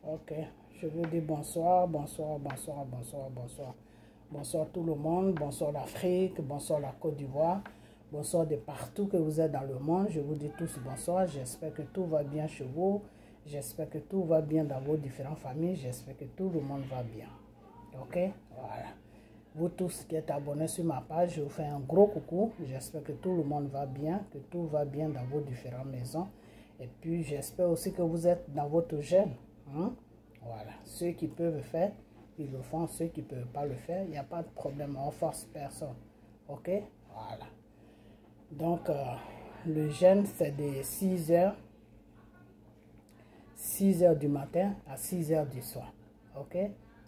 Ok, je vous dis bonsoir, bonsoir, bonsoir, bonsoir, bonsoir. Bonsoir tout le monde, bonsoir l'Afrique, bonsoir la Côte d'Ivoire, bonsoir de partout que vous êtes dans le monde. Je vous dis tous bonsoir, j'espère que tout va bien chez vous. J'espère que tout va bien dans vos différentes familles, j'espère que tout le monde va bien. Ok, voilà. Vous tous qui êtes abonnés sur ma page, je vous fais un gros coucou. J'espère que tout le monde va bien, que tout va bien dans vos différentes maisons. Et puis j'espère aussi que vous êtes dans votre jeûne. Voilà, ceux qui peuvent le faire, ils le font. Ceux qui ne peuvent pas le faire, il n'y a pas de problème, on ne force personne. Ok, voilà. Donc, le jeûne, c'est de 6 heures du matin à 6 heures du soir. Ok,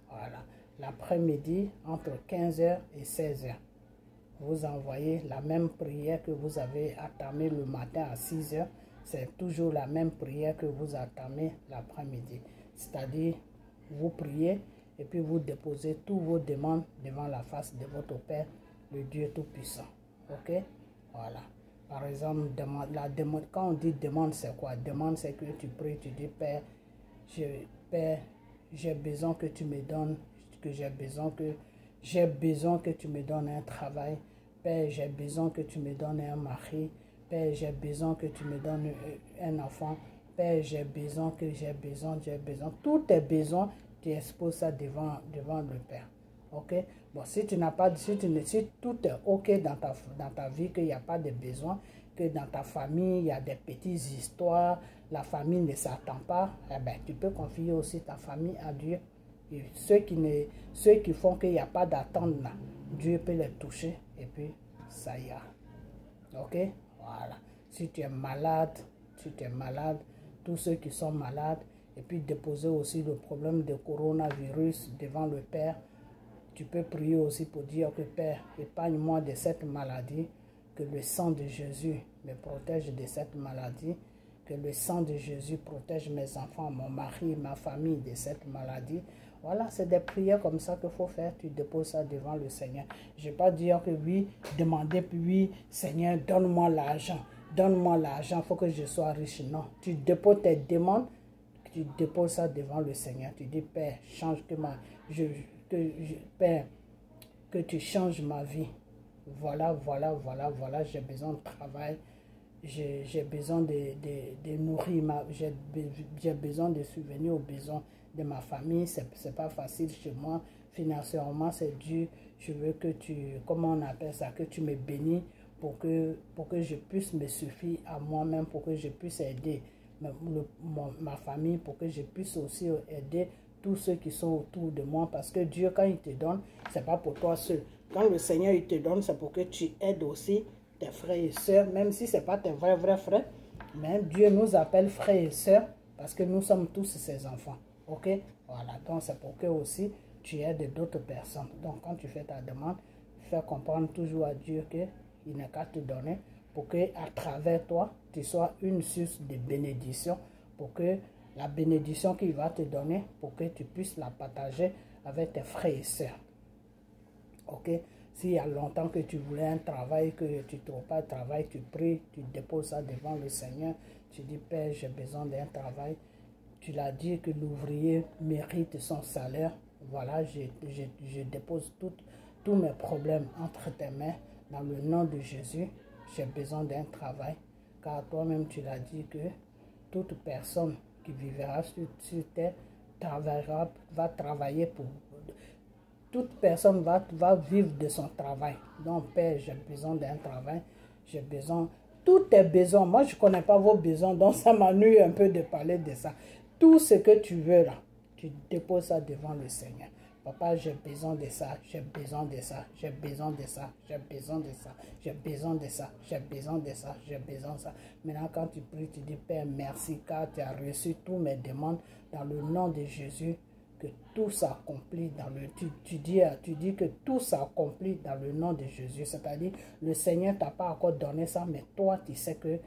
voilà. L'après-midi, entre 15 heures et 16 heures. Vous envoyez la même prière que vous avez entamée le matin à 6 heures. C'est toujours la même prière que vous entamez l'après-midi. C'est-à-dire, vous priez et puis vous déposez toutes vos demandes devant la face de votre Père, le Dieu Tout-Puissant. Ok? Voilà. Par exemple, quand on dit demande, c'est quoi? Demande, c'est que tu pries, tu dis, Père, j'ai besoin que tu me donnes, j'ai besoin que tu me donnes un travail. Père, j'ai besoin que tu me donnes un mari. Père, j'ai besoin que tu me donnes un enfant. Père, j'ai besoin. Tous tes besoins, tu exposes ça devant le Père. Ok? Bon, si tu n'as pas, si tout est ok dans ta vie, qu'il n'y a pas de besoin, que dans ta famille, il y a des petites histoires, la famille ne s'attend pas, eh bien, tu peux confier aussi ta famille à Dieu. Et ceux qui font qu'il n'y a pas d'attente là, Dieu peut les toucher et puis ça ira. Ok? Voilà. Si tu es malade, tous ceux qui sont malades, et puis déposer aussi le problème de coronavirus devant le Père. Tu peux prier aussi pour dire que Père, épargne-moi de cette maladie, que le sang de Jésus me protège de cette maladie, que le sang de Jésus protège mes enfants, mon mari, ma famille de cette maladie. Voilà, c'est des prières comme ça qu'il faut faire. Tu déposes ça devant le Seigneur. Je ne vais pas dire que oui, demander, puis oui, Seigneur, donne-moi l'argent. Donne-moi l'argent, il faut que je sois riche. Non, tu déposes tes demandes, tu déposes ça devant le Seigneur. Tu dis, Père, change Père, que tu changes ma vie. Voilà, j'ai besoin de travail. J'ai besoin de nourrir, j'ai besoin de subvenir aux besoins de ma famille. C'est pas facile chez moi. Financièrement, c'est dur. Je veux que comment on appelle ça, que tu me bénis pour que je puisse me suffire à moi-même, pour que je puisse aider ma famille, pour que je puisse aussi aider tous ceux qui sont autour de moi. Parce que Dieu, quand il te donne, c'est pas pour toi seul. Quand le Seigneur il te donne, c'est pour que tu aides aussi tes frères et sœurs, même si ce n'est pas tes vrais frères, mais Dieu nous appelle frères et sœurs parce que nous sommes tous ses enfants. Ok? Voilà, donc c'est pour que aussi tu aides d'autres personnes. Donc quand tu fais ta demande, fais comprendre toujours à Dieu qu'il n'a qu'à te donner pour que à travers toi, tu sois une source de bénédiction, pour que la bénédiction qu'il va te donner, pour que tu puisses la partager avec tes frères et sœurs. Ok? S'il y a longtemps que tu voulais un travail, que tu ne trouves pas de travail, tu pries, tu déposes ça devant le Seigneur. Tu dis, Père, j'ai besoin d'un travail. Tu l'as dit que l'ouvrier mérite son salaire. Voilà, je dépose tous mes problèmes entre tes mains. Dans le nom de Jésus, j'ai besoin d'un travail. Car toi-même, tu l'as dit que toute personne qui vivra sur terre va travailler pour... Toute personne va vivre de son travail. Donc, Père, j'ai besoin d'un travail. J'ai besoin... Tous tes besoins. Moi, je ne connais pas vos besoins. Donc, ça m'ennuie un peu de parler de ça. Tout ce que tu veux là, tu déposes ça devant le Seigneur. Papa, j'ai besoin de ça. J'ai besoin de ça. J'ai besoin de ça. J'ai besoin de ça. J'ai besoin de ça. J'ai besoin de ça. J'ai besoin de ça. Maintenant, quand tu pries, tu dis, Père, merci car tu as reçu toutes mes demandes dans le nom de Jésus. Que tout s'accomplit dans le... Tu dis que tout s'accomplit dans le nom de Jésus. C'est-à-dire, le Seigneur ne t'a pas encore donné ça, mais toi, tu sais qu'il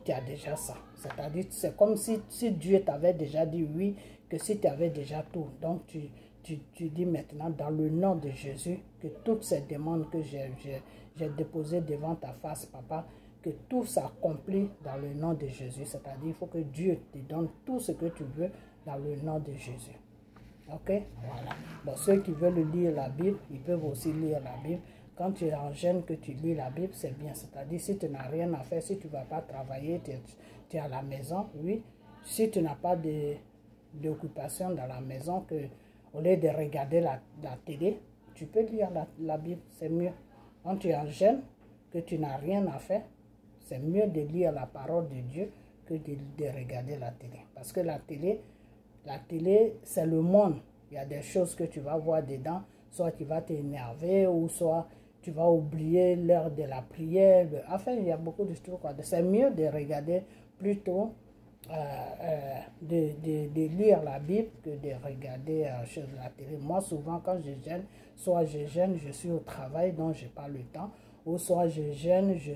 t'a déjà ça. C'est-à-dire, c'est comme si Dieu t'avait déjà dit oui, que si tu avais déjà tout. Donc, tu dis maintenant, dans le nom de Jésus, que toutes ces demandes que j'ai déposées devant ta face, papa, que tout s'accomplit dans le nom de Jésus. C'est-à-dire, il faut que Dieu te donne tout ce que tu veux dans le nom de Jésus. Ok? Voilà. Bon, ceux qui veulent lire la Bible, ils peuvent aussi lire la Bible. Quand tu es en jeûne, que tu lis la Bible, c'est bien. C'est-à-dire, si tu n'as rien à faire, si tu ne vas pas travailler, tu es à la maison, oui. Si tu n'as pas d'occupation dans la maison, que au lieu de regarder la télé, tu peux lire la Bible, c'est mieux. Quand tu es en jeûne, que tu n'as rien à faire, c'est mieux de lire la parole de Dieu que de regarder la télé. Parce que la télé, c'est le monde. Il y a des choses que tu vas voir dedans, soit tu vas t'énerver, ou soit tu vas oublier l'heure de la prière. Enfin, il y a beaucoup de trucs. C'est mieux de regarder plutôt, de lire la Bible que de regarder la télé. Moi, souvent, quand je gêne, soit je gêne, je suis au travail, donc je n'ai pas le temps, ou soit je gêne, je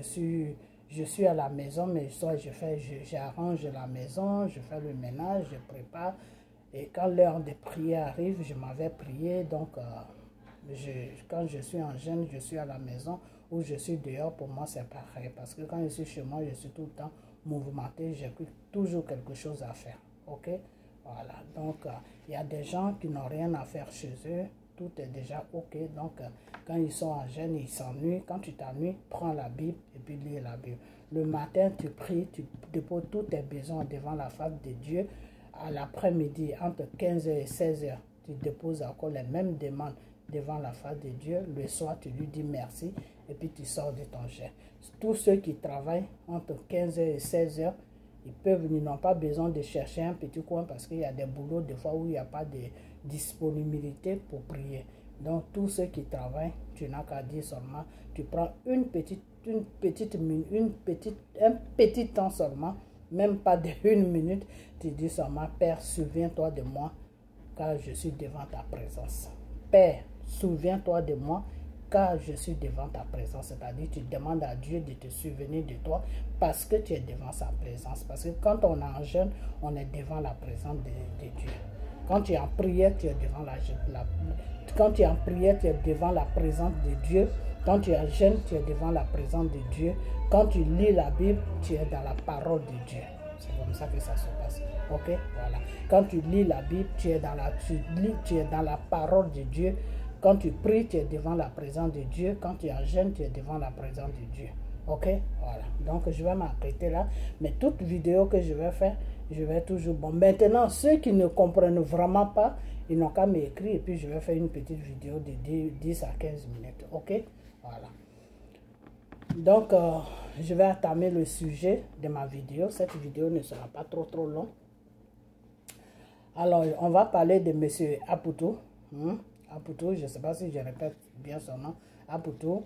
suis à la maison, mais soit j'arrange la maison, je fais le ménage, je prépare. Et quand l'heure de prier arrive, je m'en vais prier. Donc, quand je suis en jeûne, je suis à la maison ou je suis dehors, pour moi, c'est pareil. Parce que quand je suis chez moi, je suis tout le temps mouvementé. J'ai toujours quelque chose à faire. OK? Voilà. Donc, il y a des gens qui n'ont rien à faire chez eux. Tout est déjà OK. Donc, quand ils sont en jeûne, ils s'ennuient. Quand tu t'ennuies, prends la Bible et puis lis la Bible. Le matin, tu pries, tu déposes tous tes besoins devant la face de Dieu. À l'après-midi, entre 15h et 16h, tu déposes encore les mêmes demandes devant la face de Dieu. Le soir, tu lui dis merci et puis tu sors de ton jeûne. Tous ceux qui travaillent entre 15h et 16h, ils n'ont pas besoin de chercher un petit coin parce qu'il y a des boulots des fois où il n'y a pas de disponibilité pour prier. Donc, tous ceux qui travaillent, tu n'as qu'à dire seulement, tu prends un petit temps seulement, même pas de 1 minute, tu dis seulement, Père, souviens-toi de moi, car je suis devant ta présence. Père, souviens-toi de moi, car je suis devant ta présence. C'est-à-dire, tu demandes à Dieu de te souvenir de toi, parce que tu es devant sa présence. Parce que quand on est en jeûne, on est devant la présence de Dieu. Quand tu es en prière, tu es devant quand tu es en prière, tu es devant la présence de Dieu. Quand tu es en jeûne, tu es devant la présence de Dieu. Quand tu lis la Bible, tu es dans la parole de Dieu. C'est comme ça que ça se passe. Ok? Voilà. Quand tu lis la Bible, tu es dans la parole de Dieu. Quand tu pries, tu es devant la présence de Dieu. Quand tu es en jeûne, tu es devant la présence de Dieu. Ok? Voilà. Donc, je vais m'arrêter là. Mais toute vidéo que je vais faire, je vais toujours... Bon, maintenant, ceux qui ne comprennent vraiment pas, ils n'ont qu'à m'écrire et puis je vais faire une petite vidéo de 10 à 15 minutes. Ok? Voilà. Donc, je vais entamer le sujet de ma vidéo. Cette vidéo ne sera pas trop longue. Alors, on va parler de M. Aputu. Aputu, je ne sais pas si je répète bien son nom. Aputu.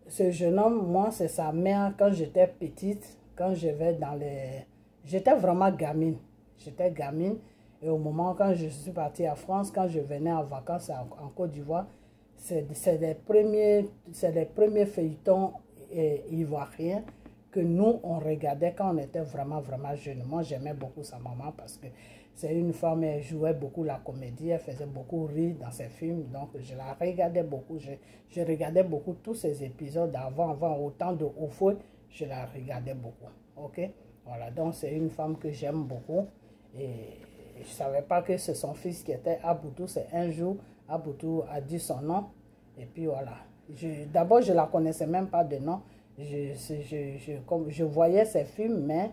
Ce jeune homme, moi, c'est sa mère quand j'étais petite, quand je vais dans les... J'étais vraiment gamine. J'étais gamine. Et au moment quand je suis partie à France, quand je venais en vacances en Côte d'Ivoire, c'est les premiers feuilletons ivoiriens que nous, on regardait quand on était vraiment jeunes. Moi, j'aimais beaucoup sa maman parce que c'est une femme, elle jouait beaucoup la comédie, elle faisait beaucoup rire dans ses films. Donc, je la regardais beaucoup. Je regardais beaucoup tous ces épisodes avant au temps de Oufoué, je la regardais beaucoup. OK? Voilà, donc c'est une femme que j'aime beaucoup. Et je ne savais pas que c'est son fils qui était Aputu. C'est un jour, Aputu a dit son nom. Et puis voilà. D'abord, je ne la connaissais même pas de nom. Je voyais ses films, mais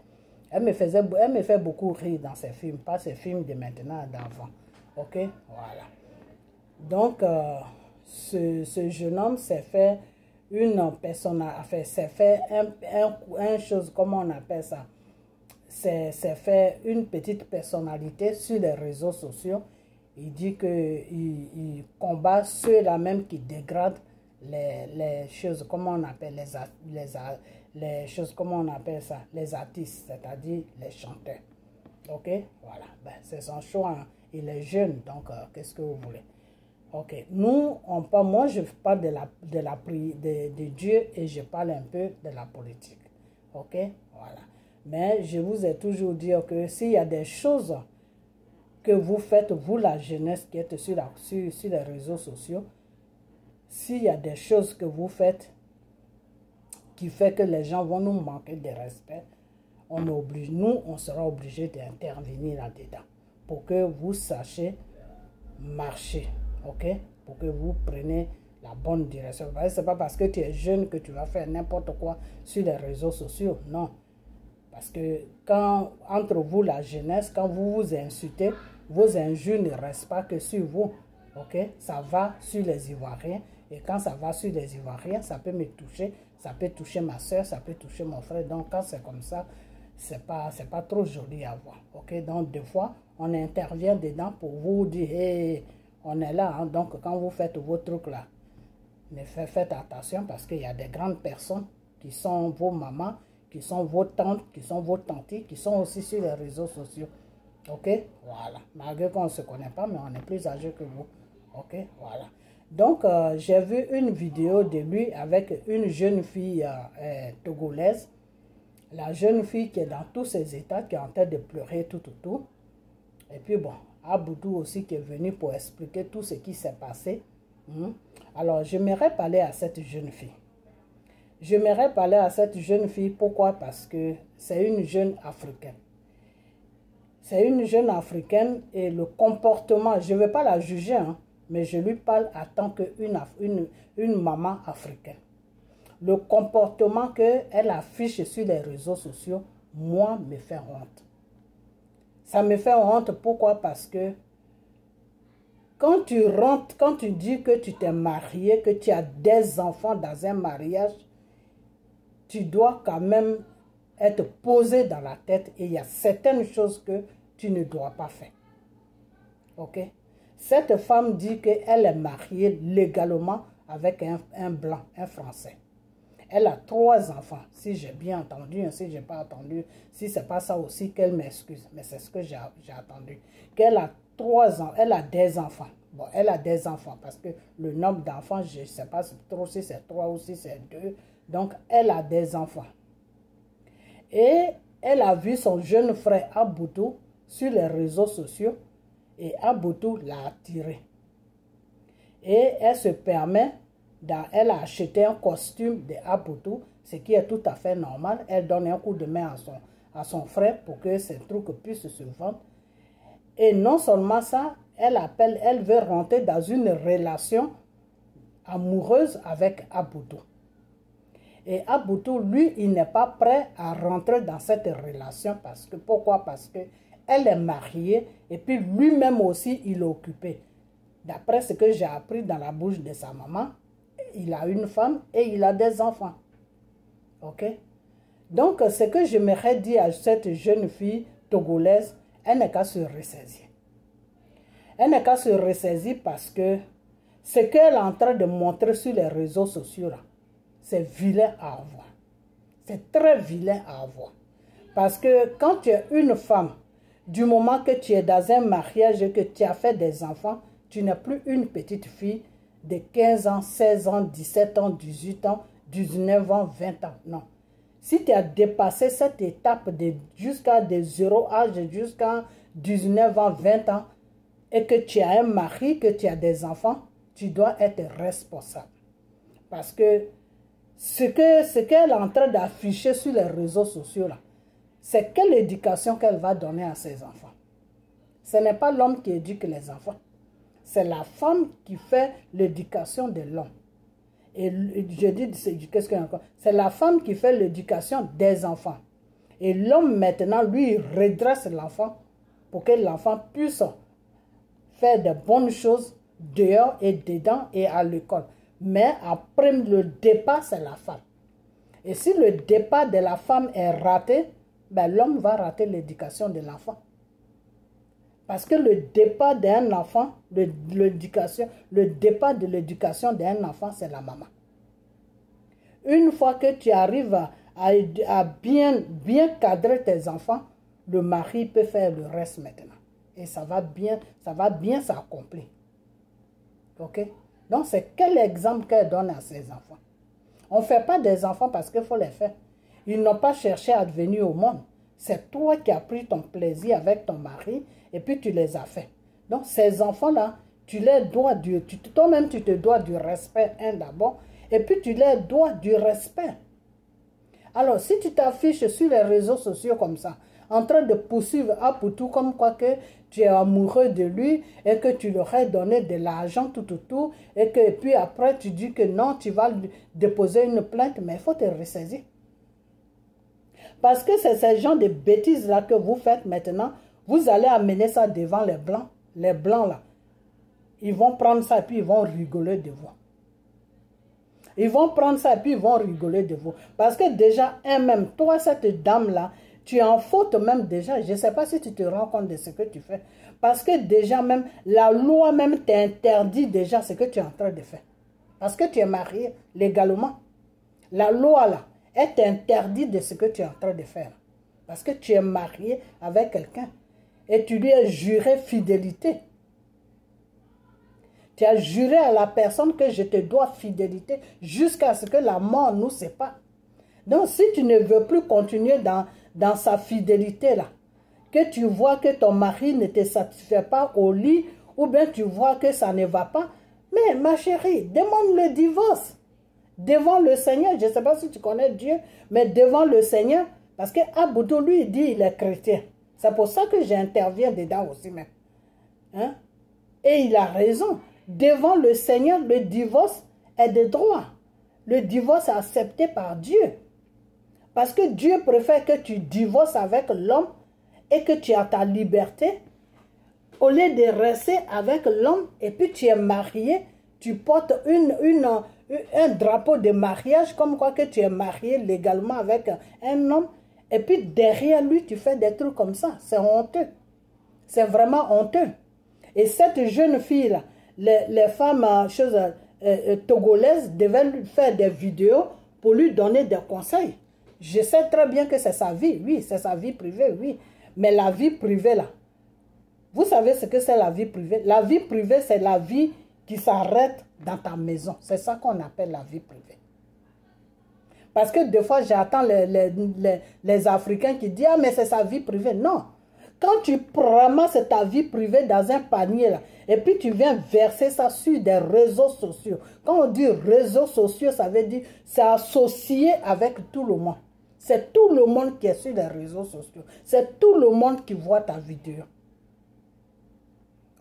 elle me fait beaucoup rire dans ses films. Pas ses films de maintenant, d'avant. OK? Voilà. Donc, ce jeune homme s'est fait un chose, comment on appelle ça? C'est fait une petite personnalité sur les réseaux sociaux. Il dit qu'il combat ceux-là même qui dégradent les choses, comment on appelle les choses, comment on appelle ça, les artistes, c'est-à-dire les chanteurs. OK? Voilà. Ben, c'est son choix. Hein. Il est jeune, donc qu'est-ce que vous voulez? OK. Moi, je parle de Dieu et je parle un peu de la politique. OK? Voilà. Mais je vous ai toujours dit que s'il y a des choses que vous faites, vous la jeunesse qui êtes sur les réseaux sociaux, s'il y a des choses que vous faites qui fait que les gens vont nous manquer de respect, on sera obligé d'intervenir là-dedans. pour que vous sachiez marcher, ok? Pour que vous preniez la bonne direction. Ce n'est pas parce que tu es jeune que tu vas faire n'importe quoi sur les réseaux sociaux, non. Parce que quand, entre vous, la jeunesse, quand vous vous insultez, vos injures ne restent pas que sur vous, ok? Ça va sur les Ivoiriens, et quand ça va sur les Ivoiriens, ça peut me toucher, ça peut toucher ma soeur, ça peut toucher mon frère. Donc, quand c'est comme ça, c'est pas trop joli à voir, ok? Donc, des fois, on intervient dedans pour vous dire, hey, on est là, hein? Donc, quand vous faites vos trucs là, mais faites attention parce qu'il y a des grandes personnes qui sont vos mamans, qui sont vos tantes, qui sont vos tantis, qui sont aussi sur les réseaux sociaux. Ok? Voilà. Malgré qu'on ne se connaît pas, mais on est plus âgé que vous. Ok? Voilà. Donc, j'ai vu une vidéo de lui avec une jeune fille togolaise. La jeune fille qui est dans tous ses états, qui est en train de pleurer tout. Et puis bon, Aboudou aussi qui est venu pour expliquer tout ce qui s'est passé. Alors, j'aimerais parler à cette jeune fille. J'aimerais parler à cette jeune fille. Pourquoi? Parce que c'est une jeune africaine. C'est une jeune africaine et le comportement, je ne vais pas la juger, hein, mais je lui parle en tant qu'une maman africaine. Le comportement qu'elle affiche sur les réseaux sociaux, moi, me fait honte. Ça me fait honte. Pourquoi? Parce que quand tu rentres, quand tu dis que tu t'es marié, que tu as des enfants dans un mariage, tu dois quand même être posé dans la tête et il y a certaines choses que tu ne dois pas faire. Ok? Cette femme dit qu'elle est mariée légalement avec un blanc, un Français. Elle a 3 enfants, si j'ai bien entendu, si je n'ai pas entendu, si ce n'est pas ça aussi, qu'elle m'excuse, mais c'est ce que j'ai entendu. Qu'elle a 3 ans, elle a des enfants. Bon, elle a des enfants parce que le nombre d'enfants, je ne sais pas trop si c'est 3 ou si c'est 2. Donc, elle a des enfants. Et elle a vu son jeune frère Aboudou sur les réseaux sociaux et Aboudou l'a attiré. Et elle se permet, elle a acheté un costume de Aboudou, ce qui est tout à fait normal. Elle donne un coup de main à son frère pour que ces trucs puissent se vendre. Et non seulement ça, elle veut rentrer dans une relation amoureuse avec Aboudou. Et Aboudou, lui, il n'est pas prêt à rentrer dans cette relation. Pourquoi? Parce qu'elle est mariée et puis lui-même aussi, il est occupé. D'après ce que j'ai appris dans la bouche de sa maman, il a une femme et il a des enfants. Ok? Donc, ce que j'aimerais dire à cette jeune fille togolaise, elle n'est qu'à se ressaisir. Elle n'est qu'à se ressaisir parce que ce qu'elle est en train de montrer sur les réseaux sociaux, là, c'est vilain à voir. C'est très vilain à voir. Parce que quand tu es une femme, du moment que tu es dans un mariage et que tu as fait des enfants, tu n'es plus une petite fille de 15 ans, 16 ans, 17 ans, 18 ans, 19 ans, 20 ans. Non. Si tu as dépassé cette étape jusqu'à des 0 âge, jusqu'à 19 ans, 20 ans, et que tu as un mari, que tu as des enfants, tu dois être responsable. Parce que ce qu'elle est en train d'afficher sur les réseaux sociaux, là, c'est quelle éducation qu'elle va donner à ses enfants. Ce n'est pas l'homme qui éduque les enfants. C'est la femme qui fait l'éducation de l'homme. Et je dis, qu'est-ce qu'il y a encore? C'est la femme qui fait l'éducation des enfants. Et l'homme, maintenant, lui, il redresse l'enfant pour que l'enfant puisse faire de bonnes choses dehors et dedans et à l'école. Mais après le départ, c'est la femme. Et si le départ de la femme est raté, ben l'homme va rater l'éducation de l'enfant. Parce que le départ d'un enfant, le départ de l'éducation d'un enfant, c'est la maman. Une fois que tu arrives à bien cadrer tes enfants, le mari peut faire le reste maintenant. Et ça va bien s'accomplir. Ok? Donc, c'est quel exemple qu'elle donne à ses enfants? On ne fait pas des enfants parce qu'il faut les faire. Ils n'ont pas cherché à venir au monde. C'est toi qui as pris ton plaisir avec ton mari et puis tu les as fait. Donc, ces enfants-là, tu les dois toi-même, tu te dois du respect, d'abord, et puis tu les dois du respect. Alors, si tu t'affiches sur les réseaux sociaux comme ça, en train de poursuivre Aboudou comme quoi que tu es amoureux de lui et que tu lui aurais donné de l'argent tout, et que puis après tu dis que non, tu vas déposer une plainte, mais il faut te ressaisir. Parce que c'est ce genre de bêtises-là que vous faites maintenant, vous allez amener ça devant les Blancs. Les Blancs, là, ils vont prendre ça et puis ils vont rigoler de vous. Ils vont prendre ça et puis ils vont rigoler de vous. Parce que déjà, même toi, cette dame-là, tu es en faute même déjà. Je ne sais pas si tu te rends compte de ce que tu fais. Parce que déjà même, la loi même t'interdit déjà ce que tu es en train de faire. Parce que tu es marié légalement. La loi là, elle t'interdit de ce que tu es en train de faire. Parce que tu es marié avec quelqu'un. Et tu lui as juré fidélité. Tu as juré à la personne que je te dois fidélité jusqu'à ce que la mort nous sépare. Donc si tu ne veux plus continuer dans sa fidélité là, que tu vois que ton mari ne te satisfait pas au lit, ou bien tu vois que ça ne va pas, mais ma chérie, demande le divorce. Devant le Seigneur, je ne sais pas si tu connais Dieu, mais devant le Seigneur, parce que Aboudou, lui, il dit il est chrétien. C'est pour ça que j'interviens dedans aussi même. Hein? Et il a raison. Devant le Seigneur, le divorce est de droit. Le divorce est accepté par Dieu. Parce que Dieu préfère que tu divorces avec l'homme et que tu as ta liberté, au lieu de rester avec l'homme et puis tu es marié, tu portes un drapeau de mariage comme quoi que tu es marié légalement avec un homme et puis derrière lui tu fais des trucs comme ça. C'est honteux. C'est vraiment honteux. Et cette jeune fille-là, les femmes togolaises devaient lui faire des vidéos pour lui donner des conseils. Je sais très bien que c'est sa vie, oui, c'est sa vie privée, oui. Mais la vie privée, là, vous savez ce que c'est la vie privée? La vie privée, c'est la vie qui s'arrête dans ta maison. C'est ça qu'on appelle la vie privée. Parce que des fois, j'attends les Africains qui disent « Ah, mais c'est sa vie privée. » Non. Quand tu ramasses ta vie privée dans un panier, là, et puis tu viens verser ça sur des réseaux sociaux. Quand on dit réseaux sociaux, ça veut dire c'est associé avec tout le monde. C'est tout le monde qui est sur les réseaux sociaux. C'est tout le monde qui voit ta vidéo.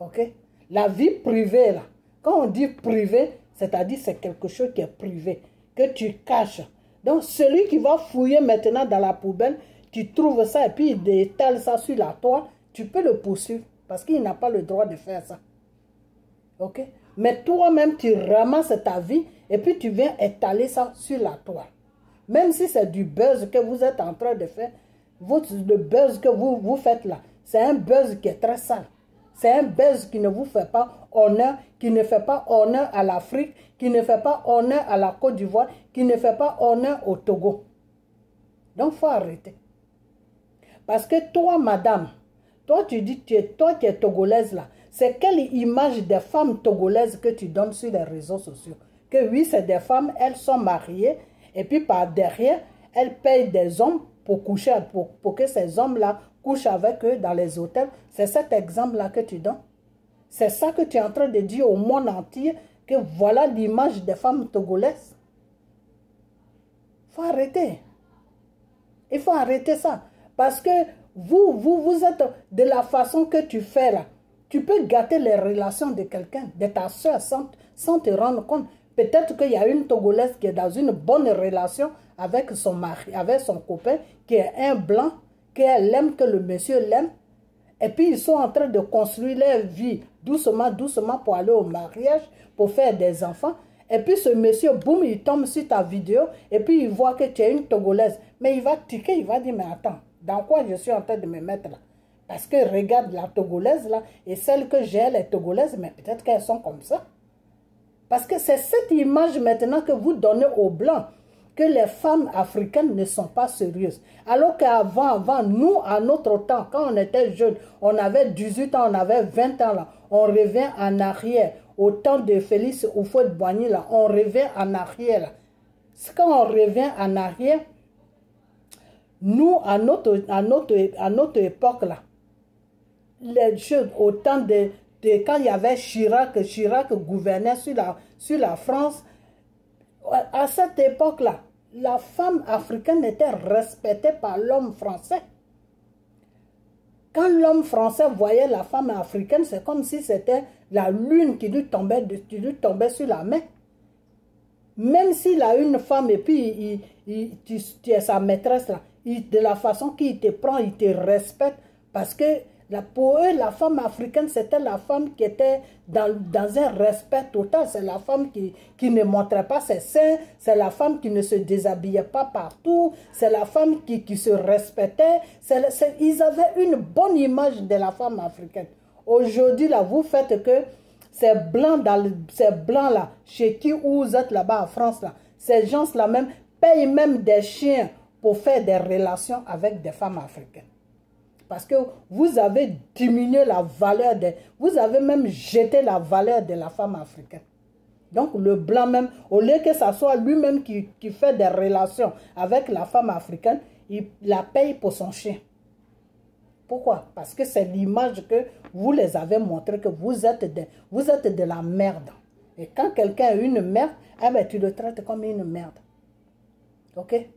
Ok? La vie privée, là. Quand on dit privé, c'est-à-dire c'est quelque chose qui est privé, que tu caches. Donc, celui qui va fouiller maintenant dans la poubelle, tu trouves ça et puis il étale ça sur la toile, tu peux le poursuivre parce qu'il n'a pas le droit de faire ça. Ok? Mais toi-même, tu ramasses ta vie et puis tu viens étaler ça sur la toile. Même si c'est du buzz que vous êtes en train de faire, le buzz que vous faites là, c'est un buzz qui est très sale. C'est un buzz qui ne vous fait pas honneur, qui ne fait pas honneur à l'Afrique, qui ne fait pas honneur à la Côte d'Ivoire, qui ne fait pas honneur au Togo. Donc, il faut arrêter. Parce que toi, madame, toi, tu dis, toi qui es togolaise là, c'est quelle image des femmes togolaises que tu donnes sur les réseaux sociaux? Que oui, c'est des femmes, elles sont mariées, et puis par derrière, elles payent des hommes pour coucher, pour que ces hommes-là couchent avec eux dans les hôtels. C'est cet exemple-là que tu donnes. C'est ça que tu es en train de dire au monde entier, que voilà l'image des femmes togolaises. Il faut arrêter. Il faut arrêter ça. Parce que vous êtes de la façon que tu fais là. Tu peux gâter les relations de quelqu'un, de ta soeur, sans te rendre compte. Peut-être qu'il y a une Togolaise qui est dans une bonne relation avec son mari, avec son copain, qui est un blanc, qu'elle aime, que le monsieur l'aime. Et puis ils sont en train de construire leur vie doucement, doucement pour aller au mariage, pour faire des enfants. Et puis ce monsieur, boum, il tombe sur ta vidéo et puis il voit que tu es une Togolaise. Mais il va tiquer, il va dire, mais attends, dans quoi je suis en train de me mettre là? Parce que regarde la Togolaise là, et celle que j'ai, elle est Togolaise, mais peut-être qu'elles sont comme ça. Parce que c'est cette image maintenant que vous donnez aux Blancs, que les femmes africaines ne sont pas sérieuses. Alors qu'avant, nous, à notre temps, quand on était jeunes, on avait 18 ans, on avait 20 ans, là, on revient en arrière. Au temps de Félix Houphouët-Boigny, là, on revient en arrière. Là. Quand on revient en arrière, nous, à notre époque, là, les choses, au temps de quand il y avait Chirac gouvernait sur la France, à cette époque-là, la femme africaine était respectée par l'homme français. Quand l'homme français voyait la femme africaine, c'est comme si c'était la lune qui lui tombait sur la main. Même s'il a une femme et puis tu es sa maîtresse, là, de la façon qu'il te prend, il te respecte. Parce que pour eux, la femme africaine, c'était la femme qui était dans un respect total. C'est la femme qui ne montrait pas ses seins. C'est la femme qui ne se déshabillait pas partout. C'est la femme qui se respectait. Ils avaient une bonne image de la femme africaine. Aujourd'hui, là, vous faites que ces blancs-là, chez qui vous êtes là-bas en France, là, ces gens-là même payent même des chiens pour faire des relations avec des femmes africaines. Parce que vous avez diminué la valeur vous avez même jeté la valeur de la femme africaine. Donc le blanc même, au lieu que ce soit lui-même qui fait des relations avec la femme africaine, il la paye pour son chien. Pourquoi? Parce que c'est l'image que vous les avez montré que vous êtes de la merde. Et quand quelqu'un a une merde, eh ben, tu le traites comme une merde. Ok?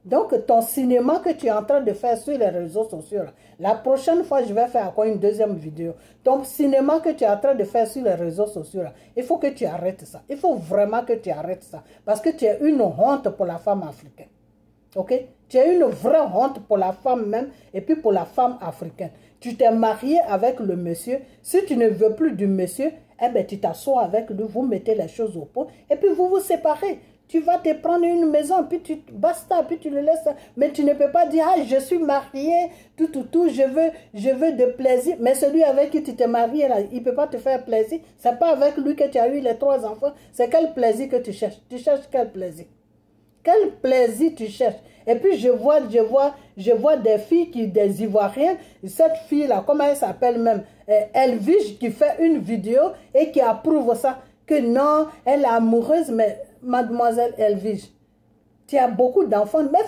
Donc, ton cinéma que tu es en train de faire sur les réseaux sociaux, là, la prochaine fois, je vais faire encore une deuxième vidéo. Ton cinéma que tu es en train de faire sur les réseaux sociaux, là, il faut que tu arrêtes ça. Il faut vraiment que tu arrêtes ça. Parce que tu es une honte pour la femme africaine. Ok? Tu es une vraie honte pour la femme même et puis pour la femme africaine. Tu t'es marié avec le monsieur. Si tu ne veux plus du monsieur, eh bien, tu t'assois avec lui, vous mettez les choses au pot et puis vous vous séparez. Tu vas te prendre une maison, puis basta, puis tu le laisses. Mais tu ne peux pas dire, ah, je suis marié, tout, je veux de plaisir. Mais celui avec qui tu t'es marié, là, il ne peut pas te faire plaisir. Ce n'est pas avec lui que tu as eu les 3 enfants. C'est quel plaisir que tu cherches? Tu cherches quel plaisir? Quel plaisir tu cherches? Et puis je vois des filles, des Ivoiriennes. Cette fille-là, comment elle s'appelle même? Elvige, qui fait une vidéo et qui approuve ça. Que non, elle est amoureuse, mais mademoiselle Elvige, tu as beaucoup d'enfants. Mais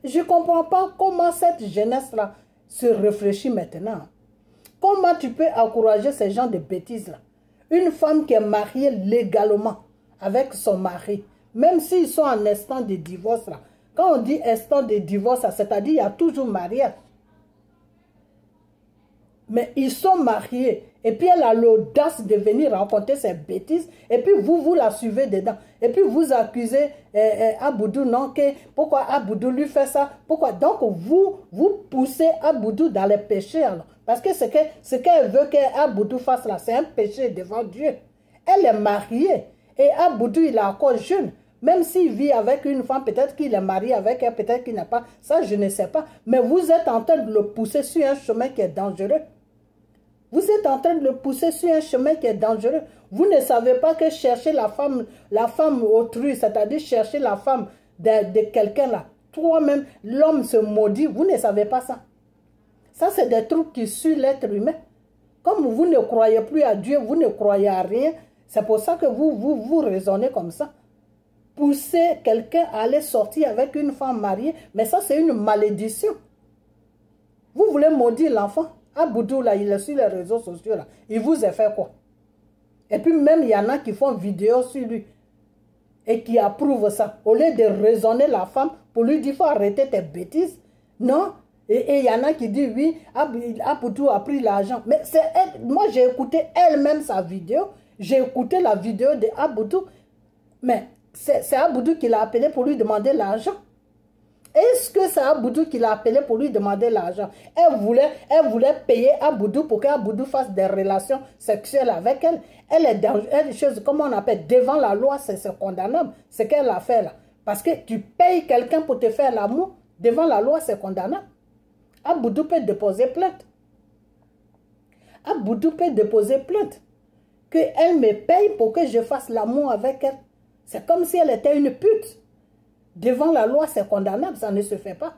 je ne comprends pas comment cette jeunesse-là se réfléchit maintenant. Comment tu peux encourager ces gens de bêtises-là? Une femme qui est mariée légalement avec son mari, même s'ils sont en instant de divorce, là. Quand on dit instant de divorce, c'est-à-dire qu'il y a toujours mariage. Mais ils sont mariés. Et puis elle a l'audace de venir raconter ces bêtises. Et puis vous la suivez dedans. Et puis vous accusez Aboudou, non, pourquoi Aboudou lui fait ça? Pourquoi? Donc vous poussez Aboudou dans les péchés. Alors. Parce que ce qu'elle veut qu'Aboudou fasse là, c'est un péché devant Dieu. Elle est mariée. Et Aboudou, il est encore jeune. Même s'il vit avec une femme, peut-être qu'il est marié avec elle, peut-être qu'il n'a pas. Ça, je ne sais pas. Mais vous êtes en train de le pousser sur un chemin qui est dangereux. Vous êtes en train de le pousser sur un chemin qui est dangereux. Vous ne savez pas que chercher la femme autrui, c'est-à-dire chercher la femme de quelqu'un là, toi-même, l'homme se maudit, vous ne savez pas ça. Ça, c'est des trucs qui suivent l'être humain. Comme vous ne croyez plus à Dieu, vous ne croyez à rien, c'est pour ça que vous raisonnez comme ça. Pousser quelqu'un à aller sortir avec une femme mariée, mais ça, c'est une malédiction. Vous voulez maudire l'enfant? Aboudou, là, il est sur les réseaux sociaux, là. Il vous a fait quoi? Et puis même, il y en a qui font vidéo sur lui et qui approuvent ça. Au lieu de raisonner la femme, pour lui dire, il faut arrêter tes bêtises. Non? Et il y en a qui disent, oui, Aboudou a pris l'argent. Mais c'est elle. Moi, j'ai écouté elle-même sa vidéo. J'ai écouté la vidéo de Aboudou. Mais c'est Aboudou qui l'a appelé pour lui demander l'argent. Est-ce que c'est Aboudou qui l'a appelé pour lui demander l'argent? Elle voulait payer Aboudou pour qu'Aboudou fasse des relations sexuelles avec elle. Elle est dans une chose, comment on appelle, devant la loi, c'est condamnable. Ce qu'elle a fait là. Parce que tu payes quelqu'un pour te faire l'amour, devant la loi, c'est condamnable. Aboudou peut déposer plainte. Aboudou peut déposer plainte. Qu'elle me paye pour que je fasse l'amour avec elle. C'est comme si elle était une pute. Devant la loi, c'est condamnable, ça ne se fait pas.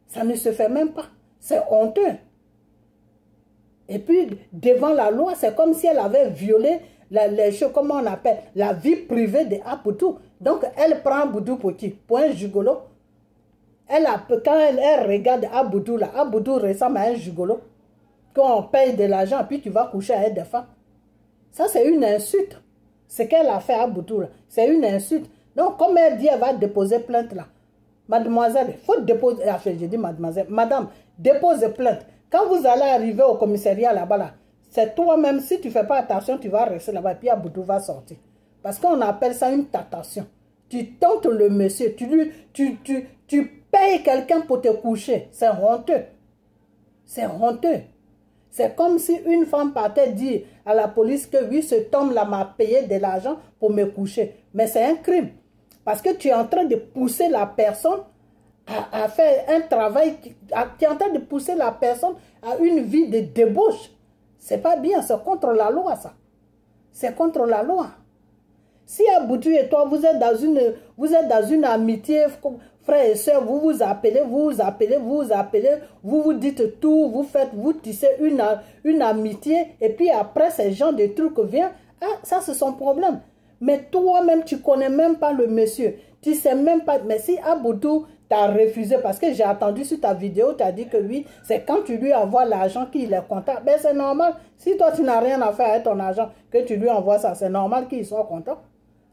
Ça ne se fait même pas. C'est honteux. Et puis, devant la loi, c'est comme si elle avait violé les choses, comment on appelle, la vie privée de Aboudou. Donc, elle prend Aboudou pour qui? Pour un gigolo. Quand elle regarde Aboudou, là, Aboudou ressemble à un gigolo. Quand on paye de l'argent, puis tu vas coucher avec des femmes. Ça, c'est une insulte. Ce qu'elle a fait à Aboudou, là, c'est une insulte. Donc, comme elle dit, elle va déposer plainte là. Mademoiselle, il faut déposer... Enfin, j'ai dit mademoiselle. Madame, dépose plainte. Quand vous allez arriver au commissariat là-bas, là, c'est toi-même, si tu ne fais pas attention, tu vas rester là-bas et puis Aboudou va sortir. Parce qu'on appelle ça une tentation. Tu tentes le monsieur, tu payes quelqu'un pour te coucher. C'est honteux. C'est honteux. C'est comme si une femme partait dire à la police que oui, cet homme-là m'a payé de l'argent pour me coucher. Mais c'est un crime. Parce que tu es en train de pousser la personne à faire un travail, tu es en train de pousser la personne à une vie de débauche. C'est pas bien, c'est contre la loi ça. C'est contre la loi. Si Aboudou et toi, vous êtes dans une amitié, frères et sœurs, vous vous appelez, vous vous dites tout, vous tissez une amitié, et puis après, ces gens de trucs viennent, ah, ça c'est son problème. Mais toi-même, tu connais même pas le monsieur, tu sais même pas, mais si Aboudou t'a refusé, parce que j'ai attendu sur ta vidéo, tu as dit que oui, c'est quand tu lui envoies l'argent qu'il est content, ben c'est normal, si toi tu n'as rien à faire avec ton argent, que tu lui envoies ça, c'est normal qu'il soit content.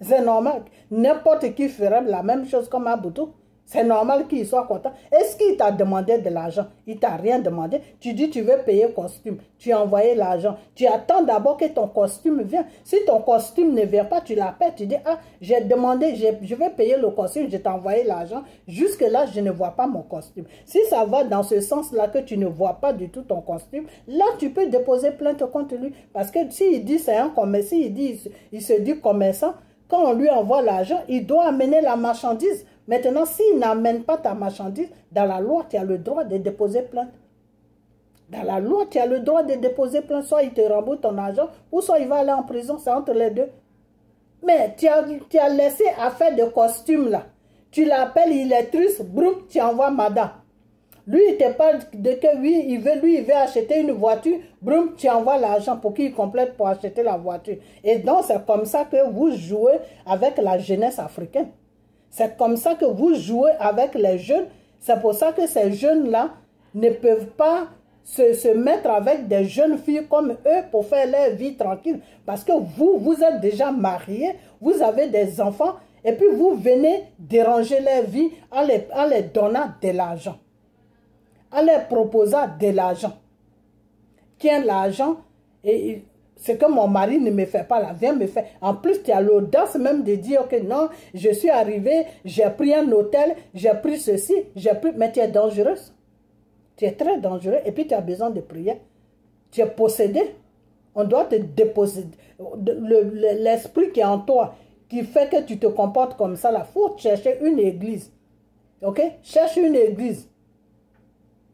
C'est normal. N'importe qui ferait la même chose comme Aboudou. C'est normal qu'il soit content. Est-ce qu'il t'a demandé de l'argent? Il t'a rien demandé. Tu dis tu veux payer costume. Tu as envoyé l'argent. Tu attends d'abord que ton costume vienne. Si ton costume ne vient pas, tu l'appelles. Tu dis, ah, j'ai demandé, je vais payer le costume, je t'ai envoyé l'argent. Jusque-là, je ne vois pas mon costume. Si ça va dans ce sens-là que tu ne vois pas du tout ton costume, là, tu peux déposer plainte contre lui. Parce que s'il dit c'est un commerçant, il se dit commerçant, quand on lui envoie l'argent, il doit amener la marchandise. Maintenant, s'il n'amène pas ta marchandise, dans la loi, tu as le droit de déposer plainte. Dans la loi, tu as le droit de déposer plainte. Soit il te rembourse ton argent, ou soit il va aller en prison. C'est entre les deux. Mais tu as laissé affaire de costume là. Tu l'appelles, il est triste, broum, tu envoies madame. Lui, il te parle de que oui, il veut acheter une voiture. Broum, tu envoies l'argent pour qu'il complète pour acheter la voiture. Et donc, c'est comme ça que vous jouez avec la jeunesse africaine. C'est comme ça que vous jouez avec les jeunes. C'est pour ça que ces jeunes-là ne peuvent pas se mettre avec des jeunes filles comme eux pour faire leur vie tranquille. Parce que vous êtes déjà mariés, vous avez des enfants, et puis vous venez déranger leur vie en les donnant de l'argent. En leur proposant de l'argent. Tiens l'argent et ce que mon mari ne me fait pas là, viens me faire. En plus, tu as l'audace même de dire que non, je suis arrivé, j'ai pris un hôtel, j'ai pris ceci, mais tu es dangereuse. Tu es très dangereux et puis tu as besoin de prier. Tu es possédé. On doit te déposséder. L'esprit qui est en toi, qui fait que tu te comportes comme ça là, il faut chercher une église. Ok? Cherche une église.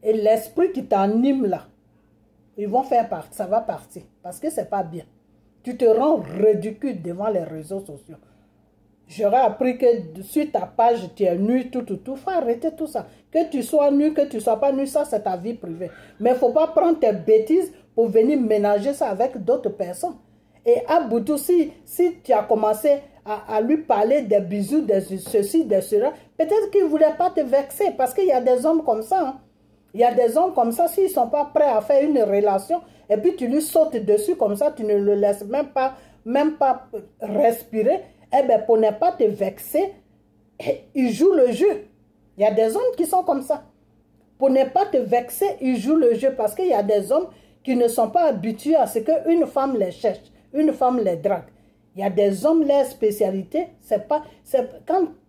Et l'esprit qui t'anime là, ils vont faire partie, ça va partir. Parce que c'est pas bien. Tu te rends ridicule devant les réseaux sociaux. J'aurais appris que sur ta page, tu es nu, tout. Il faut arrêter tout ça. Que tu sois nu, que tu ne sois pas nu, ça c'est ta vie privée. Mais il ne faut pas prendre tes bêtises pour venir ménager ça avec d'autres personnes. Et Aboudou, si tu as commencé à lui parler des bisous, de ceci, de cela, peut-être qu'il ne voulait pas te vexer. Parce qu'il y a des hommes comme ça, hein. Il y a des hommes comme ça, s'ils ne sont pas prêts à faire une relation, et puis tu lui sautes dessus comme ça, tu ne le laisses même pas respirer, eh bien, pour ne pas te vexer, il joue le jeu. Il y a des hommes qui sont comme ça. Pour ne pas te vexer, il joue le jeu, parce qu'il y a des hommes qui ne sont pas habitués à ce qu'une femme les cherche, une femme les drague. Il y a des hommes, leur spécialité,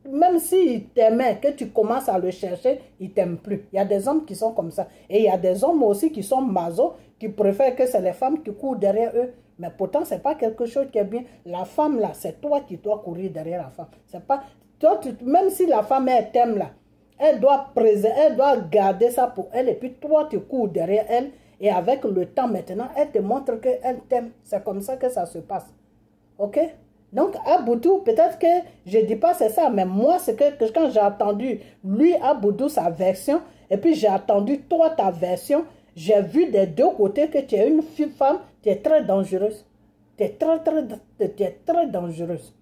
même s'il t'aimait, que tu commences à le chercher, il ne t'aime plus. Il y a des hommes qui sont comme ça. Et il y a des hommes aussi qui sont masos, qui préfèrent que c'est les femmes qui courent derrière eux. Mais pourtant, ce n'est pas quelque chose qui est bien. La femme, là, c'est toi qui dois courir derrière la femme. C'est pas, toi, même si la femme, elle t'aime, là, elle doit garder ça pour elle. Et puis toi, tu cours derrière elle. Et avec le temps, maintenant, elle te montre qu'elle t'aime. C'est comme ça que ça se passe. Ok? Donc, Aboudou, peut-être que je ne dis pas c'est ça, mais moi, c'est que quand j'ai entendu lui, Aboudou, sa version, et puis j'ai entendu toi, ta version, j'ai vu des deux côtés que tu es une femme, tu es très dangereuse. Tu es très dangereuse.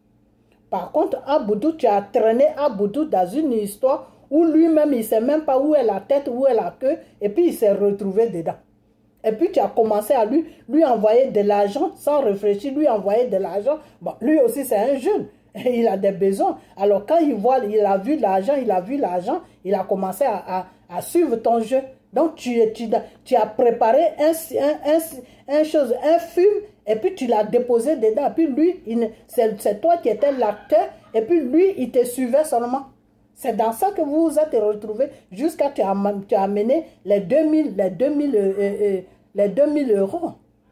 Par contre, Aboudou, tu as traîné Aboudou dans une histoire où lui-même, il ne sait même pas où est la tête, où est la queue, et puis il s'est retrouvé dedans. Et puis tu as commencé à lui envoyer de l'argent sans réfléchir, lui envoyer de l'argent. Bon, lui aussi c'est un jeune, il a des besoins. Alors quand il a vu l'argent, il a commencé à suivre ton jeu. Donc, tu as préparé un film, et puis tu l'as déposé dedans. Et puis lui, c'est toi qui étais l'acteur, et puis lui, il te suivait seulement. C'est dans ça que vous vous êtes retrouvés jusqu'à tu as amené les 2000 euros.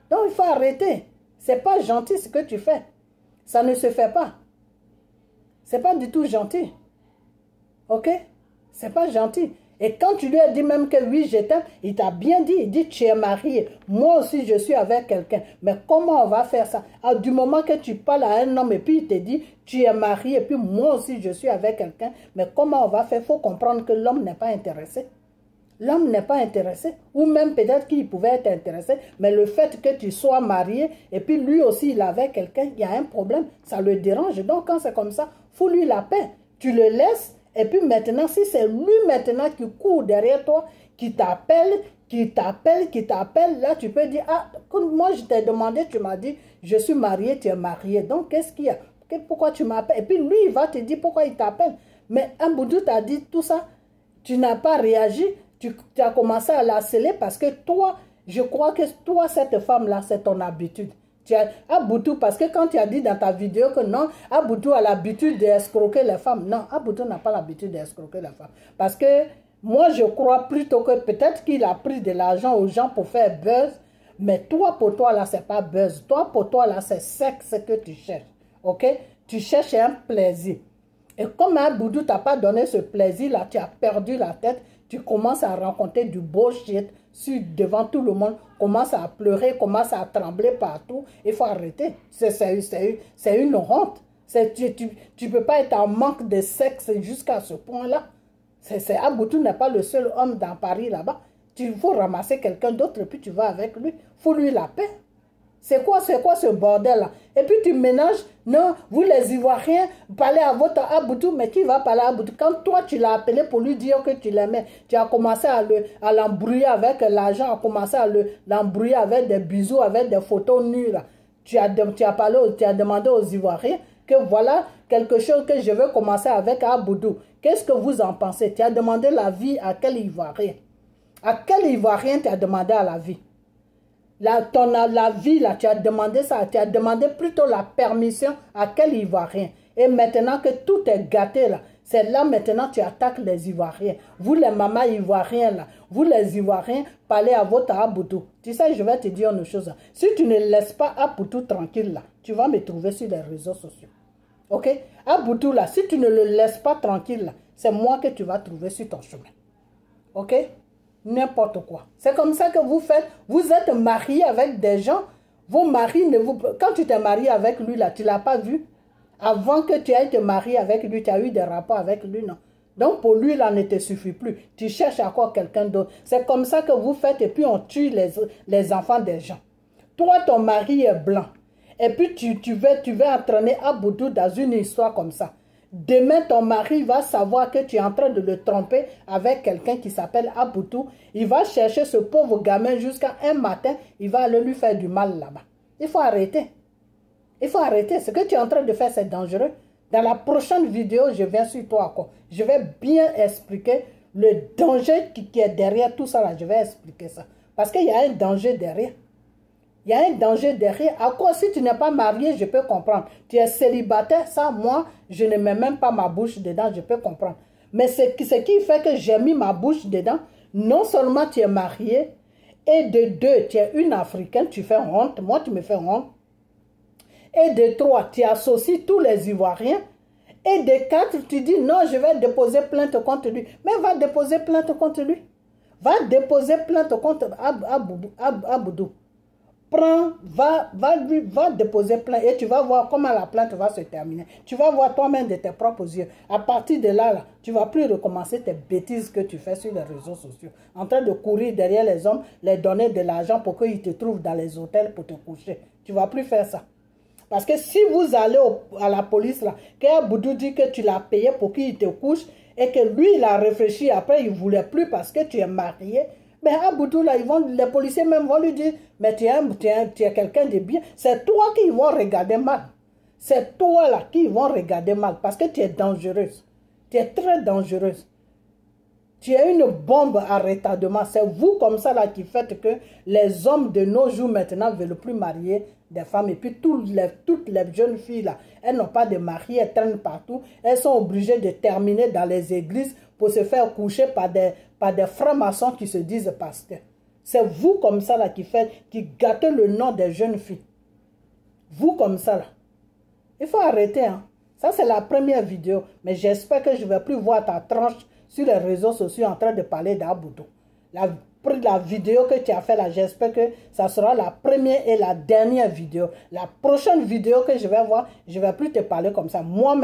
Donc, il faut arrêter. C'est pas gentil ce que tu fais. Ça ne se fait pas. C'est pas du tout gentil. Ok? C'est pas gentil. Et quand tu lui as dit même que oui, je t'aime, il t'a bien dit, il dit tu es marié. Moi aussi, je suis avec quelqu'un. Mais comment on va faire ça? Du moment que tu parles à un homme et puis il te dit tu es marié et puis moi aussi, je suis avec quelqu'un. Mais comment on va faire? Il faut comprendre que l'homme n'est pas intéressé. L'homme n'est pas intéressé. Ou même peut-être qu'il pouvait être intéressé. Mais le fait que tu sois marié et puis lui aussi, il avait quelqu'un, il y a un problème. Ça le dérange. Donc quand c'est comme ça, fous lui la paix. Tu le laisses. Et puis maintenant, si c'est lui maintenant qui court derrière toi, qui t'appelle, là tu peux dire, ah, moi je t'ai demandé, tu m'as dit, je suis marié, tu es marié. Donc qu'est-ce qu'il y a? Pourquoi tu m'appelles? Et puis lui, il va te dire pourquoi il t'appelle. Mais un boudou t'a dit tout ça, tu n'as pas réagi, tu as commencé à la sceller parce que toi, je crois que toi, cette femme-là, c'est ton habitude. Aboutou, parce que quand tu as dit dans ta vidéo que non, Aboutou a l'habitude d'escroquer les femmes. Non, Aboutou n'a pas l'habitude d'escroquer les femmes. Parce que moi, je crois plutôt que peut-être qu'il a pris de l'argent aux gens pour faire buzz. Mais toi, pour toi, là, c'est pas buzz. Toi, pour toi, là, c'est sexe que tu cherches. Ok? Tu cherches un plaisir. Et comme Aboutou t'a pas donné ce plaisir-là, tu as perdu la tête. Tu commences à rencontrer du bullshit devant tout le monde, commence à pleurer, commence à trembler partout. Il faut arrêter. C'est une honte. Tu ne peux pas être en manque de sexe jusqu'à ce point-là. Aboutou n'est pas le seul homme dans Paris là-bas. Il faut ramasser quelqu'un d'autre et puis tu vas avec lui. Il faut lui la paix. C'est quoi ce bordel-là? Et puis tu ménages, non, vous les Ivoiriens, parlez à votre Aboutou, mais qui va parler à Aboutou? Quand toi tu l'as appelé pour lui dire que tu l'aimais, tu as commencé à l'embrouiller avec l'argent, à commencer à l'embrouiller avec des bisous, avec des photos nues là. Tu as demandé aux Ivoiriens que voilà quelque chose que je veux commencer avec Aboutou. Qu'est-ce que vous en pensez? Tu as demandé la vie à quel Ivoirien? À quel Ivoirien tu as demandé à la vie? La vie, là, tu as demandé ça, tu as demandé plutôt la permission à quel Ivoirien. Et maintenant que tout est gâté, là, c'est là maintenant tu attaques les Ivoiriens. Vous les mamans ivoiriens, là, vous les Ivoiriens, parlez à votre Aboutou. Tu sais, je vais te dire une chose. Si tu ne laisses pas Aboutou tranquille, là, tu vas me trouver sur les réseaux sociaux. Ok? Aboutou, là, si tu ne le laisses pas tranquille, là, c'est moi que tu vas trouver sur ton chemin. Ok? N'importe quoi. C'est comme ça que vous faites. Vous êtes marié avec des gens. Vos maris ne vous... Quand tu t'es marié avec lui, là, tu ne l'as pas vu. Avant que tu ailles te marier avec lui, tu as eu des rapports avec lui, non. Donc pour lui, là, ne te suffit plus. Tu cherches encore quelqu'un d'autre. C'est comme ça que vous faites et puis on tue les enfants des gens. Toi, ton mari est blanc. Et puis tu veux entraîner Aboutou dans une histoire comme ça. Demain, ton mari va savoir que tu es en train de le tromper avec quelqu'un qui s'appelle Aboutou. Il va chercher ce pauvre gamin jusqu'à un matin. Il va aller lui faire du mal là-bas. Il faut arrêter. Il faut arrêter. Ce que tu es en train de faire, c'est dangereux. Dans la prochaine vidéo, je viens sur toi encore. Je vais bien expliquer le danger qui est derrière tout ça. Là. Je vais expliquer ça. Parce qu'il y a un danger derrière. Il y a un danger derrière. À quoi si tu n'es pas marié, je peux comprendre. Tu es célibataire, ça, moi, je ne mets même pas ma bouche dedans, je peux comprendre. Mais ce qui fait que j'ai mis ma bouche dedans, non seulement tu es marié, et de deux, tu es une Africaine, tu fais honte, moi tu me fais honte. Et de trois, tu associes tous les Ivoiriens. Et de quatre, tu dis non, je vais déposer plainte contre lui. Mais va déposer plainte contre lui. Va déposer plainte contre Aboutou. Va déposer plainte et tu vas voir comment la plainte va se terminer. Tu vas voir toi-même de tes propres yeux. À partir de là, tu ne vas plus recommencer tes bêtises que tu fais sur les réseaux sociaux. En train de courir derrière les hommes, les donner de l'argent pour qu'ils te trouvent dans les hôtels pour te coucher. Tu ne vas plus faire ça. Parce que si vous allez à la police, là, qu'Aboutou dit que tu l'as payé pour qu'il te couche et que lui, il a réfléchi après, il ne voulait plus parce que tu es marié. Mais Aboutou, là, les policiers même vont lui dire, mais tu es quelqu'un de bien. C'est toi qui vont regarder mal. C'est toi là qui vont regarder mal parce que tu es dangereuse. Tu es très dangereuse. Tu es une bombe à retardement. C'est vous comme ça là qui faites que les hommes de nos jours maintenant ne veulent plus marier des femmes. Et puis toutes les jeunes filles là, elles n'ont pas de mari, elles traînent partout. Elles sont obligées de terminer dans les églises pour se faire coucher par des francs-maçons qui se disent pasteurs. C'est vous comme ça là qui gâtez le nom des jeunes filles. Vous comme ça là. Il faut arrêter. Hein. Ça c'est la première vidéo. Mais j'espère que je ne vais plus voir ta tranche sur les réseaux sociaux en train de parler d'Aboudou. La vidéo que tu as fait là, j'espère que ça sera la première et la dernière vidéo. La prochaine vidéo que je vais voir, je ne vais plus te parler comme ça. Moi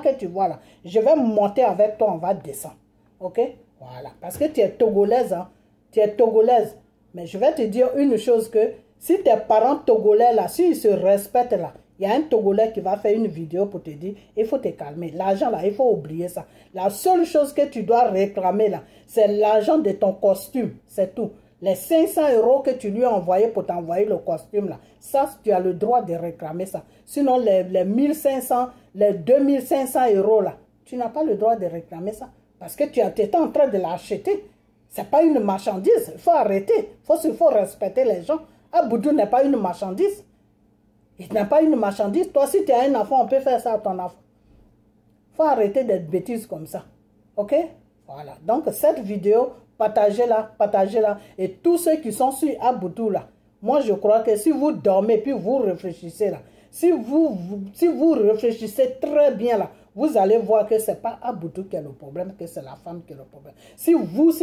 que tu vois là, je vais monter avec toi, on va descendre. Ok? Voilà. Parce que tu es togolaise, hein. Tu es togolaise. Mais je vais te dire une chose que si tes parents togolais là, s'ils se respectent là, il y a un Togolais qui va faire une vidéo pour te dire, il faut te calmer. L'argent là, il faut oublier ça. La seule chose que tu dois réclamer là, c'est l'argent de ton costume. C'est tout. Les 500 € que tu lui as envoyé pour t'envoyer le costume là, ça, tu as le droit de réclamer ça. Sinon, les 1500, les 2500 € là, tu n'as pas le droit de réclamer ça. Parce que tu étais en train de l'acheter. Ce n'est pas une marchandise. Il faut arrêter. Il faut respecter les gens. Aboudou n'est pas une marchandise. Il n'est pas une marchandise. Toi, si tu as un enfant, on peut faire ça à ton enfant. Il faut arrêter d'être bêtises comme ça. Ok? Voilà. Donc, cette vidéo, partagez-la, partagez-la. Et tous ceux qui sont sur Aboudou là, moi, je crois que si vous dormez, puis vous réfléchissez là, si vous réfléchissez très bien là, vous allez voir que ce n'est pas Aboudou qui est le problème, que c'est la femme qui est le problème. Si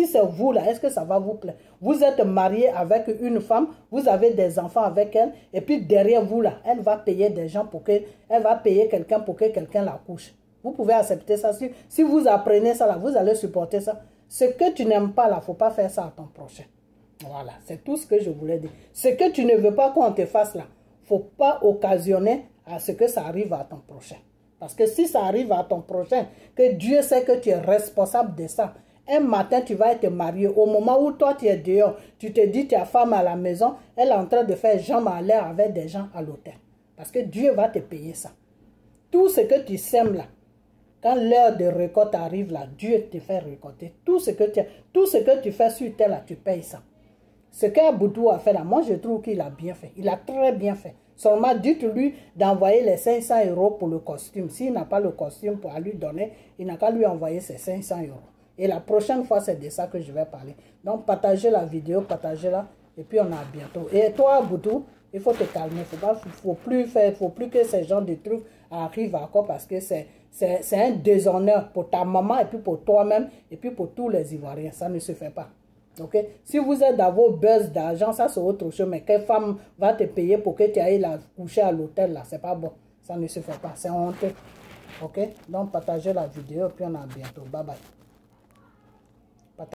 c'est vous là, est-ce que ça va vous plaire? Vous êtes marié avec une femme, vous avez des enfants avec elle, et puis derrière vous là, elle va payer des gens elle va payer quelqu'un pour que quelqu'un la couche. Vous pouvez accepter ça. Si vous apprenez ça là, vous allez supporter ça. Ce que tu n'aimes pas là, il ne faut pas faire ça à ton prochain. Voilà, c'est tout ce que je voulais dire. Ce que tu ne veux pas qu'on te fasse là, il ne faut pas occasionner à ce que ça arrive à ton prochain. Parce que si ça arrive à ton prochain, que Dieu sait que tu es responsable de ça, un matin tu vas être marié. Au moment où toi tu es dehors, tu te dis ta femme à la maison, elle est en train de faire jambes à l'air avec des gens à l'hôtel. Parce que Dieu va te payer ça. Tout ce que tu sèmes là, quand l'heure de récolte arrive là, Dieu te fait récolter. Tout ce que tu fais sur terre là, tu payes ça. Ce qu'Aboudou a fait là, moi je trouve qu'il a bien fait. Il a très bien fait. Seulement dites-lui d'envoyer les 500 € pour le costume. S'il n'a pas le costume pour lui donner, il n'a qu'à lui envoyer ces 500 €. Et la prochaine fois, c'est de ça que je vais parler. Donc partagez la vidéo, partagez-la. Et puis on a bientôt. Et toi, Aboudou, il faut te calmer. Faut plus que ces gens de trucs arrivent encore parce que c'est un déshonneur pour ta maman et puis pour toi-même et puis pour tous les Ivoiriens. Ça ne se fait pas. Ok? Si vous êtes dans vos buzz d'argent, ça c'est autre chose. Mais quelle femme va te payer pour que tu ailles la coucher à l'hôtel là? C'est pas bon. Ça ne se fait pas. C'est honteux. Ok? Donc partagez la vidéo et puis on a bientôt. Bye bye.